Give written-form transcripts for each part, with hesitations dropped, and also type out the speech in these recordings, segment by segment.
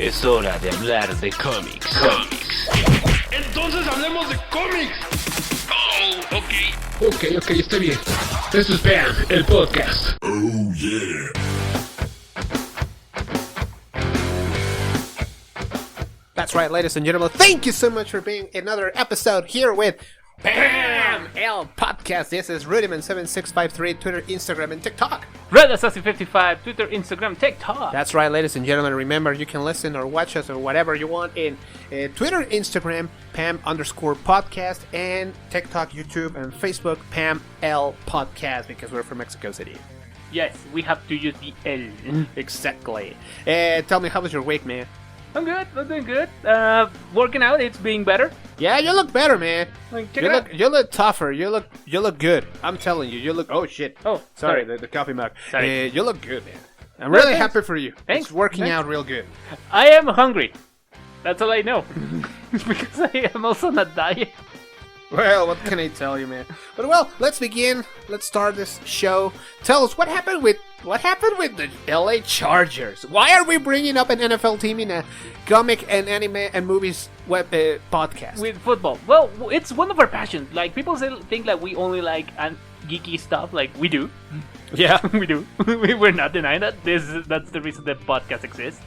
Es hora de hablar de cómics. Entonces hablemos de cómics. Oh, ok. Ok, está bien. Esto es Bam, el podcast. Oh yeah. That's right, ladies and gentlemen. Thank you so much for being another episode here with Bam El Podcast. This is Rudiman7653, Twitter, Instagram, and TikTok. Red Assassin 55, Twitter, Instagram, TikTok. That's right, ladies and gentlemen. Remember, you can listen or watch us or whatever you want in Twitter, Instagram, Pam_podcast, and TikTok, YouTube, and Facebook, Pam El Podcast, because we're from Mexico City. Yes, we have to use the L. Exactly. Tell me, how was your week, man? I'm good. I'm doing good. Working out, it's being better. Yeah, you look better, man. Like, check it out. You look tougher. You look good. I'm telling you, you look. Oh shit. Oh, sorry. sorry. The coffee mug. Sorry. You look good, man. I'm really thanks. happy for you. Thanks. It's working Thanks. out real good. I am hungry. That's all I know. Because I am also on a diet. Well, what can I tell you, man? But well, let's begin. Let's start this show. Tell us what happened with the LA Chargers. Why are we bringing up an NFL team in a comic and anime and movies web podcast? With football. Well, it's one of our passions. Like, people think like we only like geeky stuff. Like, we do. Yeah, we do. We're not denying that. That's the reason the podcast exists.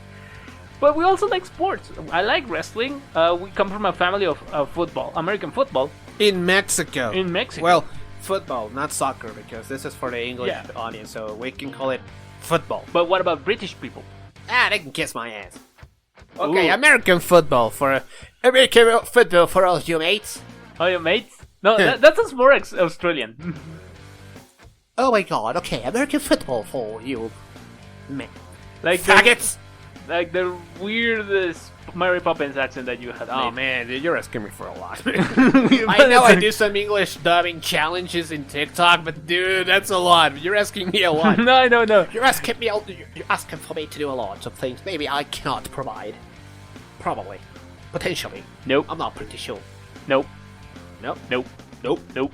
But we also like sports. I like wrestling. We come from a family of football, American football. in Mexico. In Mexico. Well, football, not soccer, because this is for the English audience, so we can call it football. But what about British people? They can kiss my ass. Okay, Ooh. American football for all you mates. Oh, your mates? No, that sounds more Australian. Oh my god, okay, American football for you, man. Like Faggots! Like the weirdest Mary Poppins accent that you had Oh made. man, dude, you're asking me for a lot. But I know I it's- do some English dubbing challenges in TikTok, but dude, that's a lot. You're asking me a lot. No. You're asking for me to do a lot of things maybe I cannot provide. Probably. Potentially. Nope. I'm not pretty sure. Nope. Nope. Nope. Nope. Nope.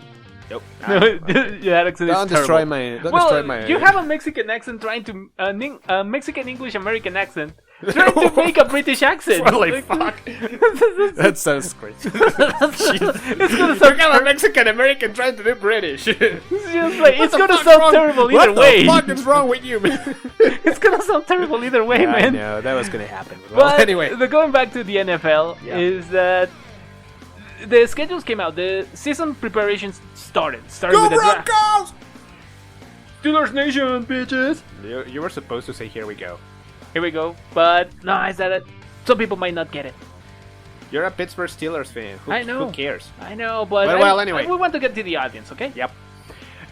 Nope. Your accent is Don't terrible. destroy my... Don't Well, destroy my... you have a Mexican accent trying to... Mexican English American accent trying to make a British accent. Holy Like, fuck. That's That sounds great. it's gonna You sound got a Mexican American trying to do British. it's gonna sound terrible either way. What the fuck is wrong with you, man? It's gonna sound terrible either way, I man. know, that was gonna happen. Well, But anyway. going back to the NFL Yeah. is that the schedules came out. The season preparations started Go with the draft. Broncos! Steelers Nation, bitches. You were supposed to say, here we go. Here we go. But no, I said it. Some people might not get it. You're a Pittsburgh Steelers fan. I know. Who cares? I know, but Well, anyway. we want to get to the audience, okay? Yep.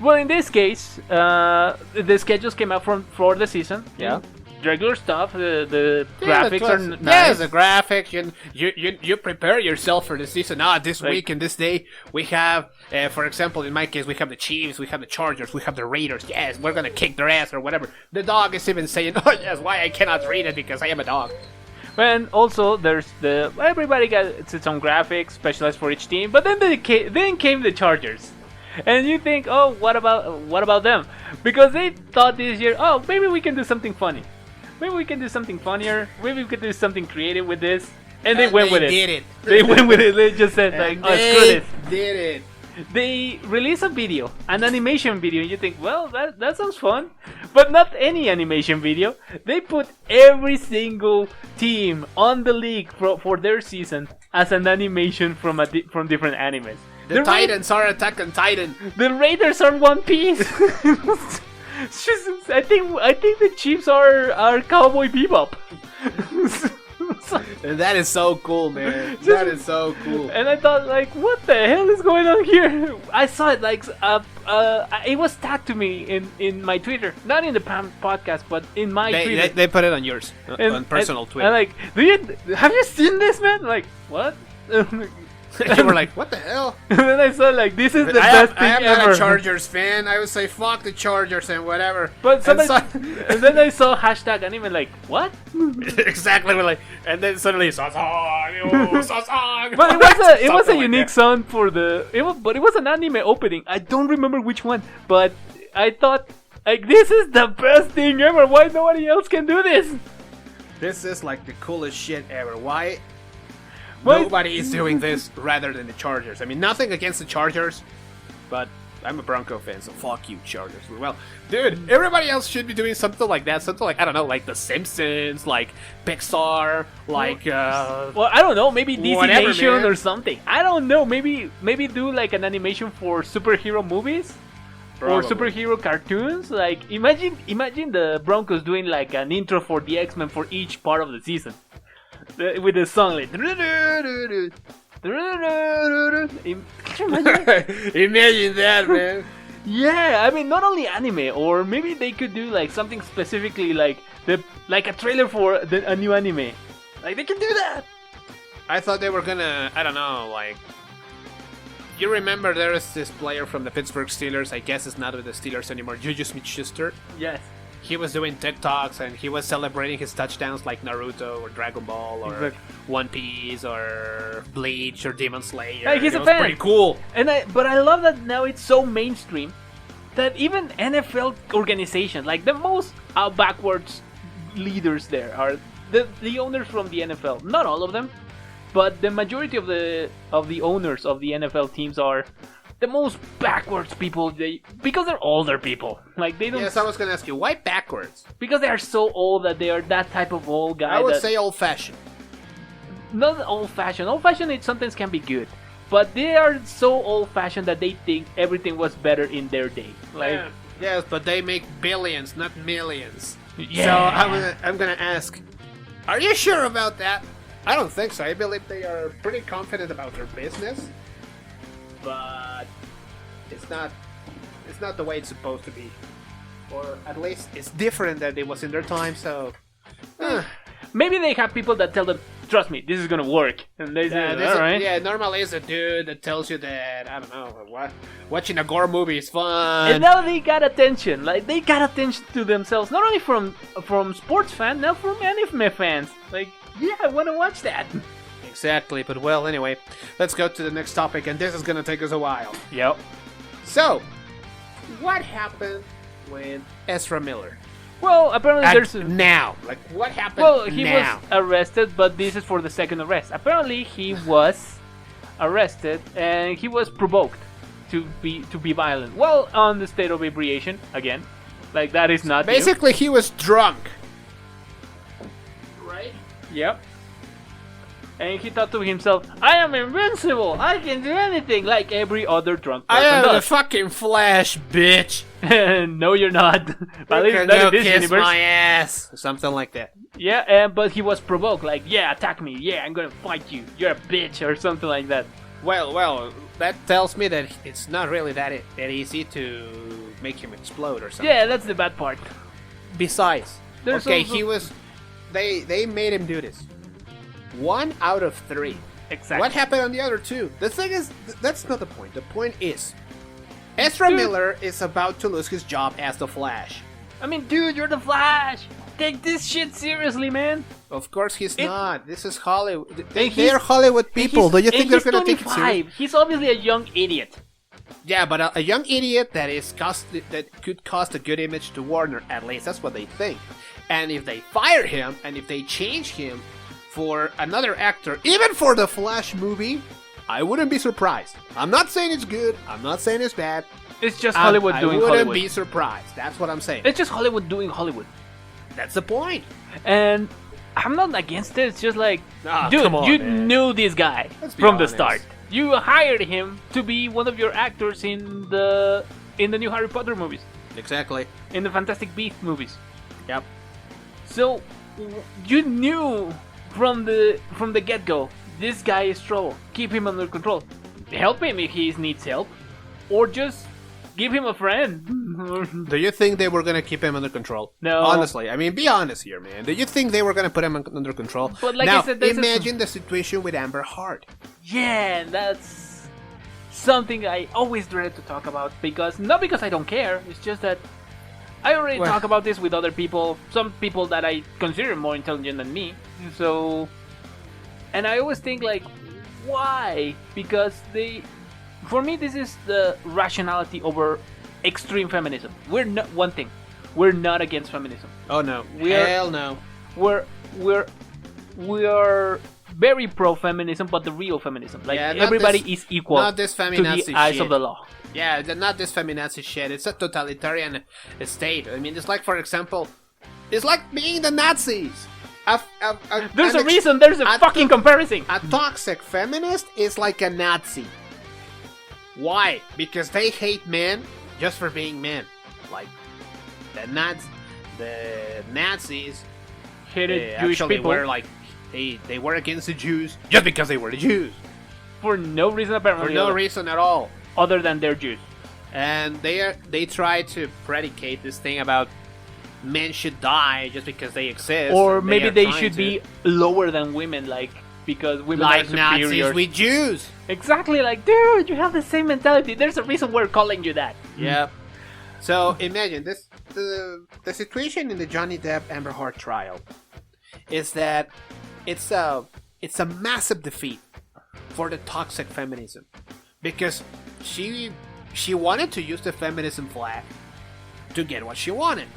Well, in this case, the schedules came out for the season. Yeah. Regular stuff. The Yeah, graphics are nice. Yeah, the graphics. You prepare yourself for the season. This Like- week and this day we have, for example, in my case, we have the Chiefs, we have the Chargers, we have the Raiders. Yes, we're gonna kick their ass or whatever. The dog is even saying, "Oh yes, why I cannot read it because I am a dog." And also, there's everybody got its own graphics specialized for each team. But then came the Chargers, and you think, oh, what about them? Because they thought this year, oh, maybe we can do something funny, maybe we can do something funnier, maybe we could do something creative with this, and they went with it. Did it. They went with it. They just said like, oh, screw They this. did it. They release a video, an animation video, and you think, well, that sounds fun. But not any animation video. They put every single team on the league for their season as an animation from different animes. The Titans are Attack on Titan. The Raiders are One Piece. I think the Chiefs are Cowboy Bebop. And that is so cool, man. That is so cool. And I thought, like, what the hell is going on here? I saw it, like, it was tagged to me in my Twitter. Not in the podcast, but in my Twitter. They put it on yours, And- on personal and, Twitter. And like, have you seen this, man? Like, what? You were like, what the hell? And then I saw, like, this is the I best am thing not ever. a Chargers fan. I would say fuck the Chargers and whatever. But And somebody, and then I saw hashtag anime, like, what? exactly, we're like, and then suddenly Sasang. But it was a Something unique like sound for but it was an anime opening. I don't remember which one, but I thought, like, this is the best thing ever. Why nobody else can do this? This is like the coolest shit ever. Why Well, nobody is doing this rather than the Chargers? I mean, nothing against the Chargers, but I'm a Bronco fan, so fuck you, Chargers. Well, dude, everybody else should be doing something like that. Something like, I don't know, like The Simpsons, like Pixar, like, Well, I don't know, maybe DC whatever, Nation man. or something. I don't know, maybe do like an animation for superhero movies or Probably. superhero cartoons. Like imagine the Broncos doing like an intro for the X-Men for each part of the season. With the song like Can you imagine? Imagine that, man. Yeah, I mean not only anime, or maybe they could do like something specifically like a trailer for a new anime. Like they can do that. I thought they were gonna, I don't know, like... You remember there is this player from the Pittsburgh Steelers, I guess it's not with the Steelers anymore, Juju Smith-Schuster. Yes. He was doing TikToks and he was celebrating his touchdowns like Naruto or Dragon Ball or Exactly. One Piece or Bleach or Demon Slayer. Hey, he's It a was fan. pretty cool. But I love that now it's so mainstream that even NFL organizations, like the most backwards leaders there, are the owners from the NFL. Not all of them, but the majority of the owners of the NFL teams are the most backwards people. Because they're older people. Like they don't. Yes, I was gonna ask you, why backwards? Because they are so old that they are that type of old guy. I would that, say old-fashioned. not old-fashioned. Old-fashioned it sometimes can be good, but they are so old-fashioned that they think everything was better in their day. Like, Yes, but they make billions, not millions. Yeah. So I'm gonna ask, are you sure about that? I don't think so. I believe they are pretty confident about their business, but it's not the way it's supposed to be, or at least it's different than it was in their time. So. maybe they have people that tell them, "Trust me, this is gonna work," and they say, "All right." Yeah, normally it's a dude that tells you that, I don't know, what watching a gore movie is fun. And now they got attention. Like they got attention to themselves, not only from sports fans, now from anime fans. Like, yeah, I want to watch that. Exactly, but well, anyway, let's go to the next topic, and this is gonna take us a while. Yep. So, what happened with Ezra Miller? Well, apparently there's. Now, like, what happened Well, he now? was arrested, but this is for the second arrest. Apparently, he was arrested and he was provoked to be violent. Well, on the state of inebriation again, like that is not new. Basically, he was drunk. Right? Yep. And he thought to himself, "I am invincible. I can do anything, like every other drunk I person am the does." fucking Flash, bitch. No, you're not. At You least can not go in this kiss universe. my ass. Something like that. Yeah, but he was provoked, like, "Yeah, attack me. Yeah, I'm gonna fight you. You're a bitch," or something like that. Well, that tells me that it's not really that easy to make him explode or something. Yeah, that's the bad part. Besides, There's okay, also- he was. They made him do this. 1 out of 3. Exactly. What happened on the other 2? The thing is, that's not the point. The point is, Ezra Dude. Miller is about to lose his job as the Flash. I mean, dude, you're the Flash. Take this shit seriously, man. Of course, he's not. This is Hollywood. And They're he's- Hollywood people. Do you think they're he's gonna take it 25. seriously? He's obviously a young idiot. Yeah, but a young idiot that could cost a good image to Warner. At least that's what they think. And if they fire him, and if they change him for another actor, even for the Flash movie, I wouldn't be surprised. I'm not saying it's good. I'm not saying it's bad. It's just Hollywood I doing wouldn't Hollywood. be surprised. That's what I'm saying. It's just Hollywood doing Hollywood. That's the point. And I'm not against it. It's just like, Ah, dude, come on, you man. knew this guy Let's be from the honest. start. You hired him to be one of your actors in the new Harry Potter movies, Exactly. in the Fantastic Beasts movies. Yep. So you knew from the get-go, this guy is trouble. Keep him under control. Help him if he needs help, or just give him a friend. Do you think they were gonna keep him under control? No. Honestly, I mean, be honest here, man. Do you think they were gonna put him under control? But like now, I said, this is- imagine the situation with Amber Heard. Yeah, that's something I always dread to talk about, because not because I don't care, it's just that I already Well- talk about this with other people, some people that I consider more intelligent than me. So, and I always think like, why? Because for me, this is the rationality over extreme feminism. We're not one thing. We're not against feminism. Oh no. We are- Hell no. we're very pro-feminism, but the real feminism. Like, Yeah, not everybody this- is equal not this to the feminazi eyes shit. of the law. Yeah, not this feminazi shit. It's a totalitarian state. I mean, it's like, for example, it's like being the Nazis. There's a reason there's a fucking comparison. A toxic feminist is like a Nazi. Why? Because they hate men just for being men. Like the Nazis Hated Jewish actually people were like they were against the Jews just because they were the Jews. for no reason apparently. For no reason at all. Other than they're Jews. And they try to predicate this thing about men should die just because they exist. Or and maybe are they trying should to- be lower than women, like, because women like are superior. Nazis with Jews. Exactly, like, dude, you have the same mentality. There's a reason we're calling you that. Yeah. So imagine this: the situation in the Johnny Depp Amber Heard trial is that it's a massive defeat for the toxic feminism, because she wanted to use the feminism flag to get what she wanted.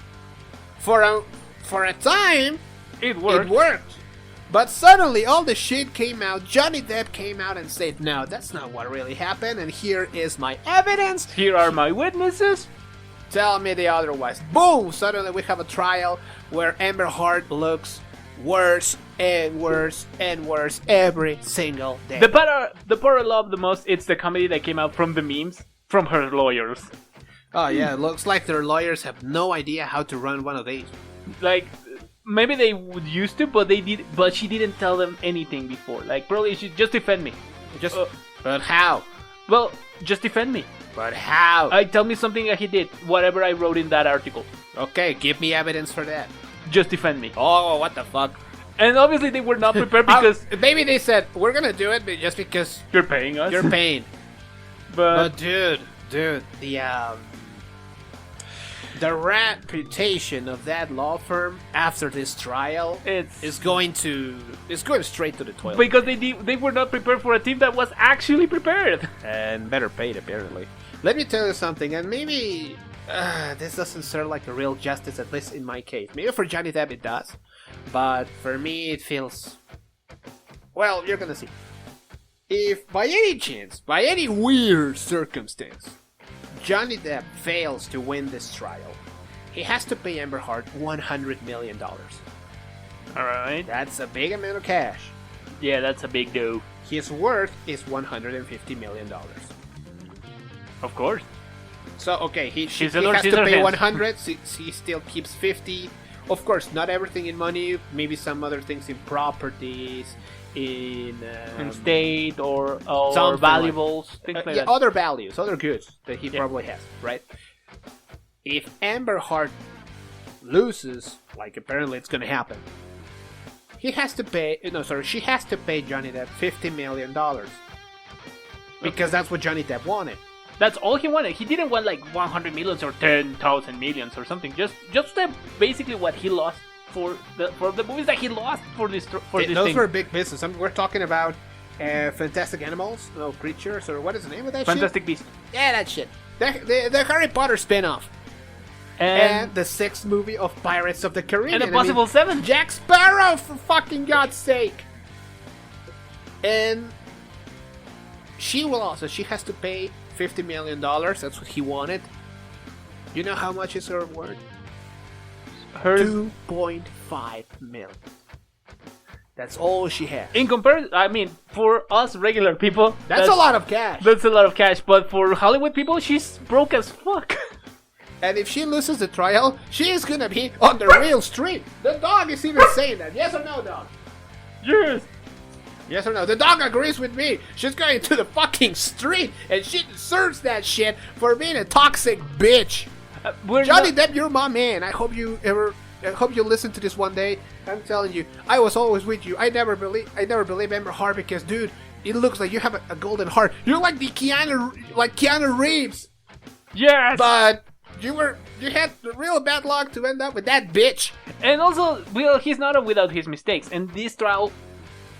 For a time, It worked. it worked. But suddenly all the shit came out. Johnny Depp came out and said, no, that's not what really happened, and here is my evidence. Here are my witnesses. Tell me the otherwise. Boom! Suddenly we have a trial where Amber Heard looks worse and worse and worse every single day. The part I love the most, it's the comedy that came out from the memes from her lawyers. Oh yeah, it looks like their lawyers have no idea how to run one of these. Like, maybe they would used to, but she didn't tell them anything before. Like, probably she just defend me. Just, but how? Well, just defend me. But how? Tell me something that he did, whatever I wrote in that article. Okay, give me evidence for that. Just defend me. Oh, what the fuck? And obviously they were not prepared because maybe they said, we're gonna do it just because you're paying us. you're paying. But But dude, the reputation of that law firm after this trial is going straight to the toilet. because they were not prepared for a team that was actually prepared. And better paid, apparently. Let me tell you something, and maybe this doesn't serve like a real justice, at least in my case. Maybe for Johnny Depp it does, but for me it feels... Well, you're gonna see. If by any chance, by any weird circumstance, Johnny Depp fails to win this trial, he has to pay Amber Heard $100 million. Alright. That's a big amount of cash. Yeah, that's a big dough. His worth is $150 million. Of course. So, okay, he has Scissor to pay hands. 100, so he still keeps 50. Of course, not everything in money, maybe some other things in properties, in State or something valuables, things like that. other values, other goods that he probably has, right? If Amber Heard loses, like apparently it's gonna happen, she has to pay Johnny Depp $50 million. Because that's what Johnny Depp wanted. That's all he wanted. He didn't want like 100 millions or 10,000 millions or something. Just basically what he lost for the movies that he lost for this Those thing. were big business. We're talking about Fantastic Animals, no creatures, or what is the name of that Fantastic Beasts. shit? Yeah, that shit. The Harry Potter spin-off. And the 6th movie of Pirates of the Caribbean. And a possible 7th. Jack Sparrow, for fucking God's sake. And she has to pay $50 million. That's what he wanted. You know how much is her worth? Hers, 2.5 million. That's all she has. in comparison, I mean, for us regular people, That's a lot of cash. That's a lot of cash. But for Hollywood people, she's broke as fuck. And if she loses the trial, she is gonna be on the real street. The dog is even saying that. Yes or no, dog? Yes. Yes or no? The dog agrees with me. She's going to the fucking street, and she deserves that shit for being a toxic bitch. Johnny Depp, you're my man. I hope you listen to this one day. I'm telling you, I was always with you. I never believe Amber Heard because, dude, it looks like you have a golden heart. You're like Keanu Reeves. Yes. But you had the real bad luck to end up with that bitch. And also, well, he's not without his mistakes. And this trial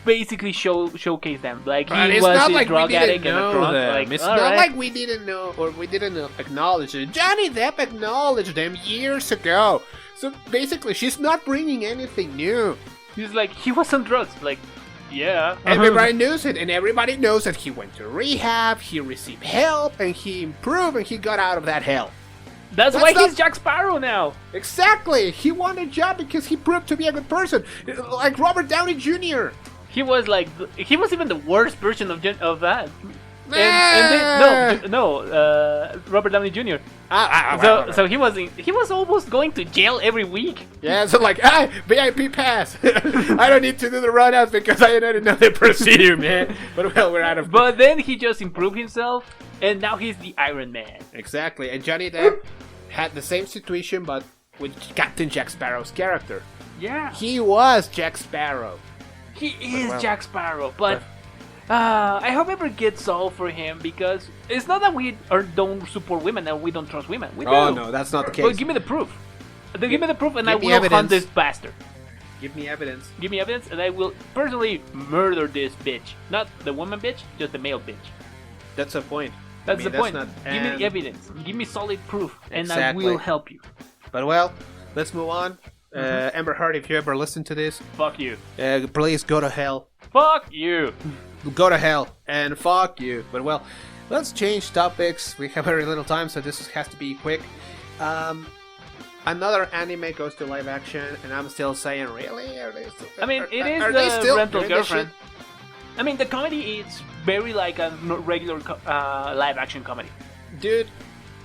basically showcase them. Like But he it's was not a like we drug didn't addict and a know drunk. them. Like, It's all not right. like we didn't know or we didn't acknowledge it. Johnny Depp acknowledged them years ago. So basically, she's not bringing anything new. He's like, he was on drugs. Like, yeah. Everybody knows it, and everybody knows that he went to rehab, he received help, and he improved, and he got out of that hell. That's That's why not- he's Jack Sparrow now. Exactly! He won a job because he proved to be a good person. Like Robert Downey Jr. He was like, he was even the worst version of that. Robert Downey Jr. So he was almost going to jail every week. Yeah, so like, VIP pass. I don't need to do the runouts because I didn't know the procedure, man. But well, we're out of. But then he just improved himself, and now he's the Iron Man. Exactly, and Johnny Depp had the same situation, but with Captain Jack Sparrow's character. Yeah, He was Jack Sparrow. he is well, Jack Sparrow, but. I hope it ever gets solved for him because it's not that we don't support women and we don't trust women. We do. Oh no, that's not the case. But give me the proof. Give me the proof and I give me will hunt evidence. this bastard. Give me evidence. Give me evidence and I will personally murder this bitch. Not the woman bitch, just the male bitch. That's the point. That's I mean, the point. not- Give me and- the evidence. Give me solid proof and Exactly. I will help you. But well, let's move on. Amber Heard, if you ever listen to this, Fuck you. please go to hell. Fuck you. Go to hell and fuck you. But well, let's change topics. We have very little time, so this has to be quick. Another anime goes to live action, and I'm still saying, really? Are they still, I mean, it is are they the still rental doing this girlfriend. I mean, the comedy is very like a regular live action comedy. shit? Dude,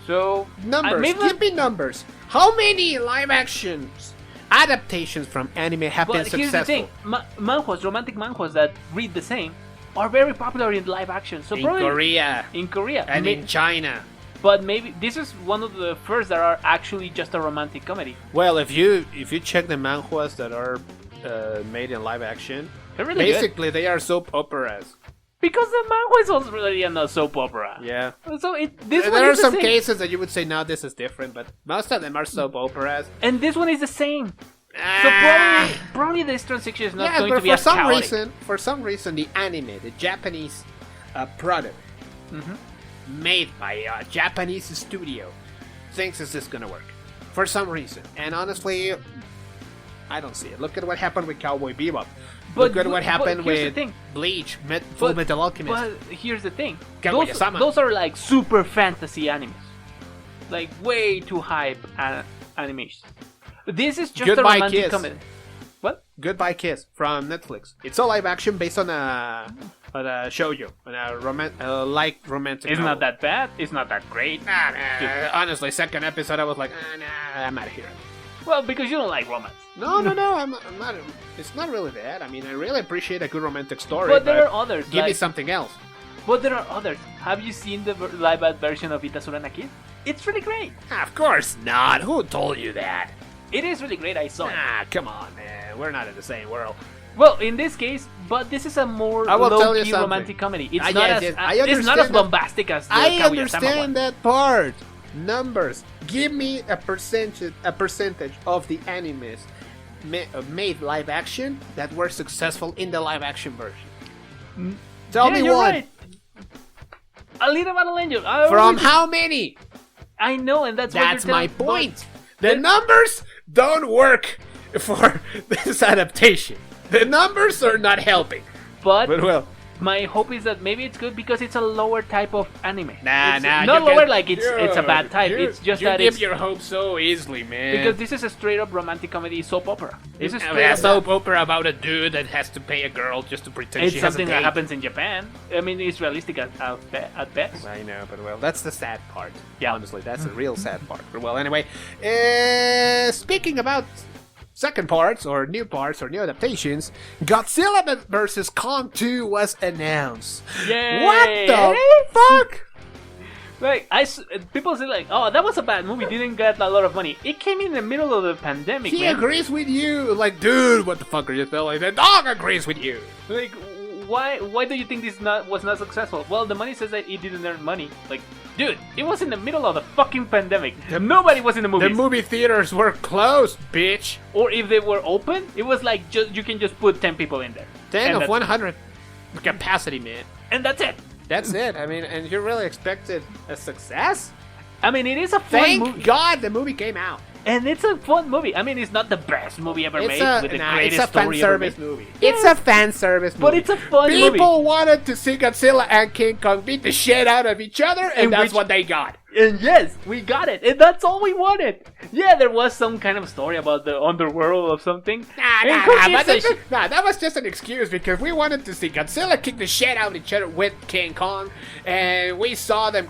So numbers. maybe Give me numbers. How many live actions adaptations from anime have been But here's the successful? thing: manhwas, romantic manhwas that read the same, are very popular in live action. So In probably Korea in Korea, and May- in China. but maybe this is one of the first that are actually just a romantic comedy. Well, if you check the manhwas that are made in live action, They're really good basically they are soap operas. because the manhwa is already a soap opera. Yeah. So this one There are is the some same. cases that you would say, no, this is different, but most of them are soap operas. And this one is the same. So probably this transition is not yeah, going but to be for as some chaotic. reason, the anime, the Japanese product, made by a Japanese studio, thinks this is gonna work. For some reason, and honestly, I don't see it. Look at what happened with Cowboy Bebop. Look at what happened here's the with thing. Bleach, Full Metal Alchemist. But here's the thing. Kaguya-sama. Those are like super fantasy animes. Like way too hype animes. This is just Goodbye a romantic Kiss. comedy. What? Goodbye Kiss from Netflix. It's a live action based on a shoujo, on a light romantic. It's novel. not that bad. It's not that great. Honestly, second episode, I was like, nah, I'm out of here. Well, because you don't like romance. No, I'm not. It's not really bad. I mean, I really appreciate a good romantic story. But there are others. Give me like- something else. But there are others. Have you seen the live version of Itasurana Kid? It's really great. Of course not. Who told you that? It is really great. I saw it. Come on, man. We're not in the same world. Well, in this case, but this is a more I will tell you low-key something. romantic comedy. It's Ah, not yes, as yes, I it's not as understand that. bombastic as the I Kaguya-sama understand one. that part. Numbers. Give me a percentage of the animes made live action that were successful in the live action version. Tell me you're one. right. Alita Battle Angel. From how many? I know, and that's That's what you're my telling- point. The numbers don't work for this adaptation. The numbers are not helping. But well, my hope is that maybe it's good because it's a lower type of anime. nah, It's nah. not you lower can- like it's a bad type. You- It's just you that give it's your hopes so easily, man. because this is a straight up romantic comedy soap opera. This is It's straight a up soap opera about a dude that has to pay a girl just to pretend It's she has a something that date. happens in Japan. I mean, it's realistic at best. I know, but well, that's the sad part. Yeah. Honestly, that's the real sad part. But well, anyway, speaking about second parts, or new adaptations, Godzilla vs. Kong 2 was announced. Yay! What the fuck? Like people say like, oh, that was a bad movie. Didn't get a lot of money. It came in the middle of the pandemic, He man. agrees with you. Like, dude, what the fuck are you telling? The dog agrees with you. Like, why do you think this was not successful? Well, the money says that it didn't earn money. Like, dude, it was in the middle of the fucking pandemic. Nobody was in the movies. The movie theaters were closed, bitch. Or if they were open, it was like you can just put 10 people in there. 10 of 100 capacity, man. And that's it. That's it. I mean, and you really expected a success? I mean, it is a fun movie. Thank God the movie came out. And it's a fun movie. I mean, it's not the best movie ever made with the greatest story ever made. Movie. Yeah. It's a fan service movie. But it's a fun movie. People wanted to see Godzilla and King Kong beat the shit out of each other, and that's what they got. And yes, we got it. And that's all we wanted. Yeah, there was some kind of story about the underworld or something. That was just an excuse because we wanted to see Godzilla kick the shit out of each other with King Kong, and we saw them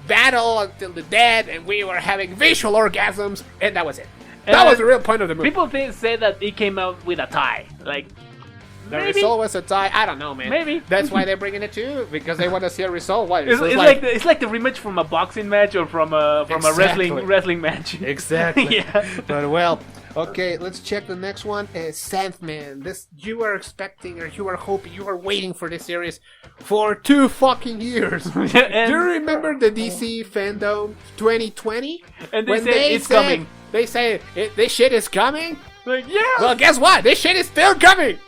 battle until the dead, and we were having visual orgasms, and that was it. That was the real point of the movie. People say that it came out with a tie. Like, the result was a tie. I don't know, man. Maybe. That's why they're bringing it too, because they want to see a result. Why? It's like the rematch from a boxing match or from a wrestling match. Exactly. Yeah. But well, okay, let's check the next one. Sandman. This you were expecting, or you were hoping, you were waiting for this series for 2 fucking years. Do you remember the DC Fandom 2020? And they said it's coming. They say this shit is coming. Like, yeah. Well, guess what? This shit is still coming.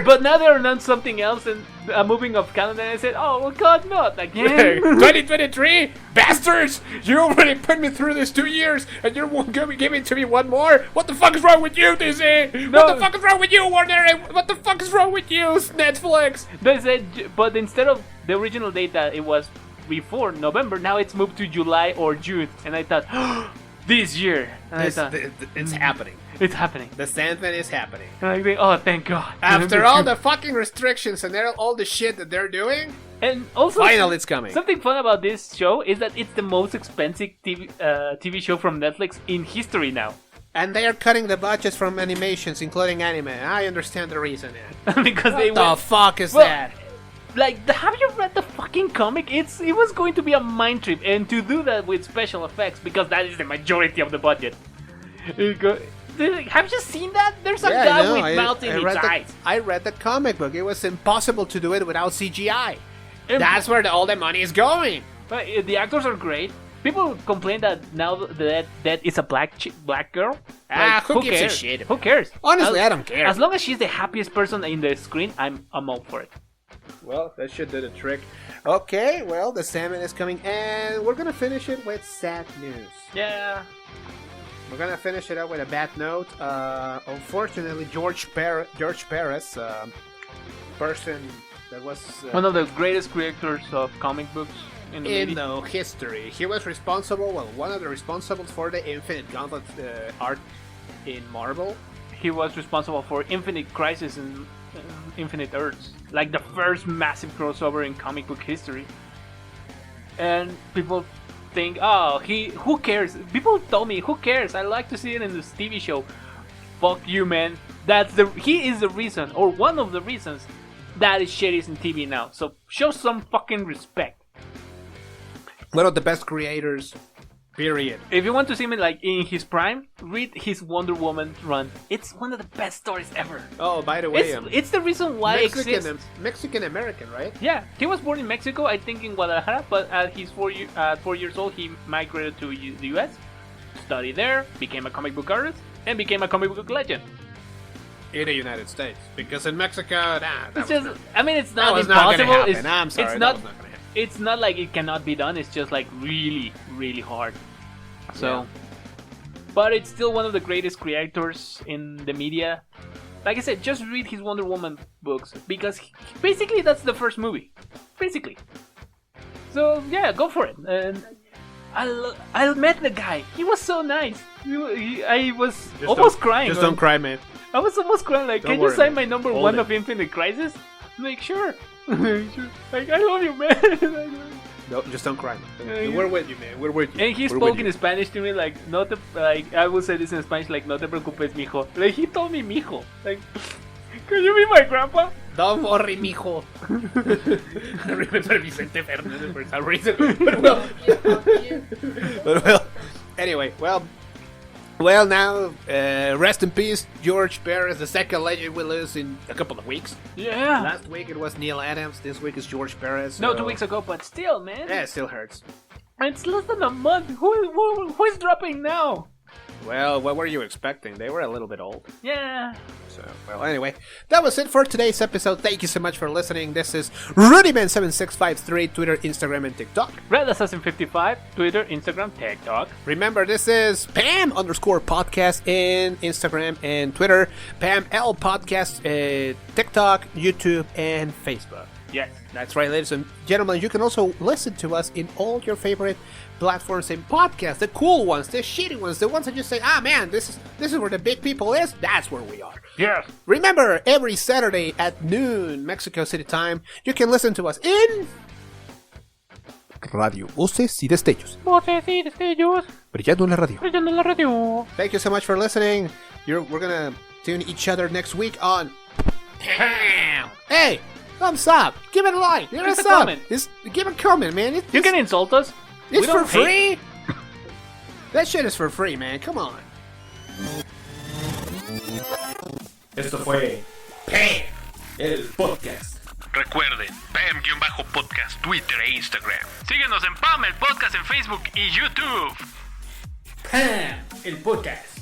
But now they're on something else and a moving of calendar. And I said, "Oh well, God, not again." 2023, bastards! You already put me through this 2 years, and you're giving to me one more. What the fuck is wrong with you, DC? No. What the fuck is wrong with you, Warner? What the fuck is wrong with you, Netflix? They said, but instead of the original date that it was before November, now it's moved to July or June. And I thought, this year. And I thought, it's happening. It's happening. The Sandman is happening. And I think, oh, thank God. After all the fucking restrictions and all the shit that they're doing, and also finally it's coming. Something fun about this show is that it's the most expensive TV show from Netflix in history now. And they are cutting the budgets from animations, including anime. I understand the reason. Because what the fuck is that? Like, have you read the fucking comic? It was going to be a mind trip, and to do that with special effects, because that is the majority of the budget. Have you seen that? There's a guy with mouth in his eyes. I read the comic book. It was impossible to do it without CGI. That's where all the money is going. But the actors are great. People complain that now that is a black girl. Who gives a shit? Who cares? Honestly, I don't care. As long as she's the happiest person in the screen, I'm all for it. Well, that should do the trick. Okay, well, the Sandman is coming, and we're gonna finish it with sad news. Yeah. We're gonna finish it up with a bad note. Unfortunately, George Perez, person that was one of the greatest creators of comic books in history. He was responsible. Well, one of the responsibles for the Infinite Gauntlet art in Marvel. He was responsible for Infinite Crisis and Infinite Earths, like the first massive crossover in comic book history. And people think, oh, who cares? People told me, who cares? I like to see it in this TV show. Fuck you, man. He is the reason, or one of the reasons, that shit is in TV now. So show some fucking respect. One of the best creators, period. If you want to see him in his prime, read his Wonder Woman run. It's one of the best stories ever. Oh, by the way, it's the reason why it exists. Mexican American, right? Yeah, he was born in Mexico, I think in Guadalajara, but at his 4 years old, he migrated to the US, studied there, became a comic book artist, and became a comic book legend. In the United States, because in Mexico, it's not impossible. I'm sorry, it's not gonna happen. It's not like it cannot be done. It's just like really, really hard. So, but it's still one of the greatest creators in the media. Like I said, just read his Wonder Woman books, because basically that's the first movie. Basically. So yeah, go for it. And I met the guy. He was so nice. I was almost crying. Just don't cry, man. I was almost crying. Like, can you sign my number 1 of Infinite Crisis? I'm like, sure. Like, I love you, man. No, just don't cry. We're with you, man. We're with you. And he spoke in Spanish to me, like, I would say this in Spanish, like, no te preocupes, mijo. Like, he told me mijo. Like, can you be my grandpa? Don't worry, mijo. I remember Vicente Fernandez for some reason. But well, anyway, well, Well, now, rest in peace, George Perez, the second legend we lose in a couple of weeks. Yeah. Last week it was Neil Adams. This week is George Perez. No, so- 2 weeks ago, but still, man. Yeah, it still hurts. It's less than a month. Who is dropping now? Well, what were you expecting? They were a little bit old. Yeah. So, well, anyway, that was it for today's episode. Thank you so much for listening. This is RudyMan7653, Twitter, Instagram, and TikTok. Red Assassin 55, Twitter, Instagram, TikTok. Remember, this is Pam_podcast in Instagram and Twitter. Pam L Podcast, TikTok, YouTube, and Facebook. Yes. That's right, ladies and gentlemen. You can also listen to us in all your favorite platforms and podcasts. The cool ones, the shitty ones, the ones that you say, ah man, this is where the big people is. That's where we are. Yes. Remember, every Saturday at noon Mexico City time, you can listen to us in Radio Voces y Destellos. Voces y destellos. Brillando en la radio. Brillando en la radio. Thank you so much for listening. We're gonna tune each other next week on Pam. Hey, thumbs up. Give it a like. Give it a sub. comment. Give a comment, man. You can insult us. It's We for don't free. That shit is for free, man. Come on. Esto fue Pam, el podcast. Recuerden, Pam-podcast, Twitter e Instagram. Síguenos en Pam, el podcast en Facebook y YouTube. Pam, el podcast.